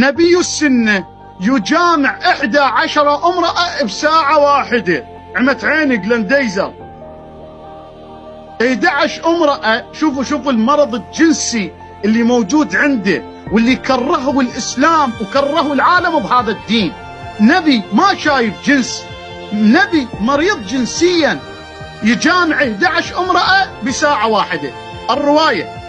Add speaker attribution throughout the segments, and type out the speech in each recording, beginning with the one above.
Speaker 1: نبي السنة يجامع 11 امرأة بساعة واحدة. عمت عيني جلنديزر 11 امرأة. شوفوا المرض الجنسي اللي موجود عنده واللي كرهه الإسلام وكرهه العالم بهذا الدين. نبي ما شايف جنس، نبي مريض جنسيا يجامع 11 امرأة بساعة واحدة. الرواية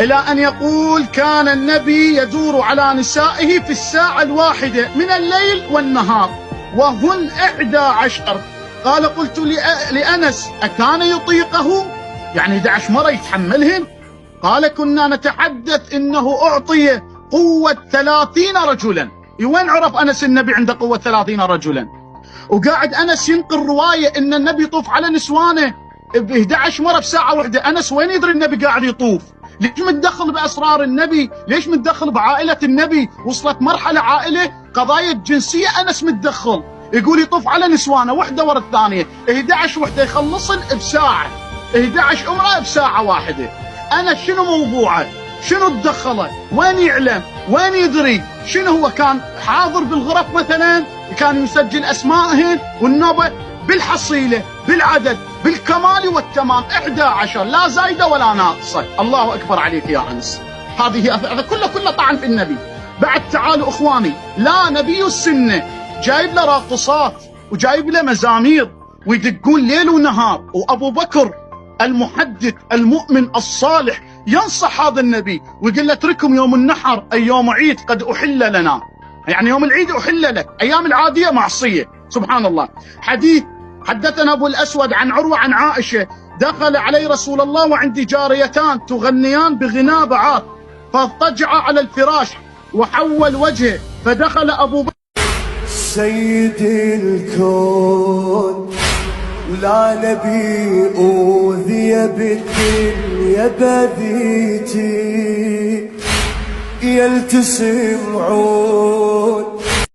Speaker 1: إلى أن يقول كان النبي يدور على نسائه في الساعة الواحدة من الليل والنهار وهن 11. قال قلت لأنس أكان يطيقه؟ يعني 11 مرة يتحملهن؟ قال كنا نتحدث إنه أعطي قوة 30 رجلا. وين عرف أنس النبي عنده قوة 30 رجلا؟ وقاعد أنس ينقل رواية إن النبي يطوف على نسوانه ب 11 مرة بساعة واحدة. أنس وين يدري النبي قاعد يطوف؟ ليش متدخل بأسرار النبي؟ ليش متدخل بعائلة النبي؟ وصلت مرحلة عائلة قضايا جنسية أنس متدخل، يقول يطوف على نسوانه وحدة ورا الثانية 11 وحدة يخلصن بساعة، 11 امرأة بساعة واحدة. أنس شنو موضوعه؟ شنو تدخله؟ وين يعلم؟ وين يدري؟ شنو هو كان حاضر بالغرف مثلا؟ كان يسجل أسمائهن والنوبة بالحصيلة بالعدد بالكمال والتمام 11 لا زايدة ولا ناقصة. الله أكبر عليك يا أنس. هذا كله طعن في النبي. بعد تعالوا إخواني، لا نبي السنة جايب له راقصات وجايب له مزامير ويدقون ليل ونهار، وأبو بكر المحدث المؤمن الصالح ينصح هذا النبي ويقول له اتركهم يوم النحر أي يوم عيد قد أحل لنا، يعني يوم العيد أحل لك، أيام العادية معصية. سبحان الله. حديث حدثنا أبو الأسود عن عروة عن عائشة دخل علي رسول الله وعندي جاريتان تغنيان بغناء بعاث فاضطجع على الفراش وحول وجهه فدخل أبو بكر
Speaker 2: سيد الكون ولا نبي أوذي بالدنيا بذيتي يلتسم عود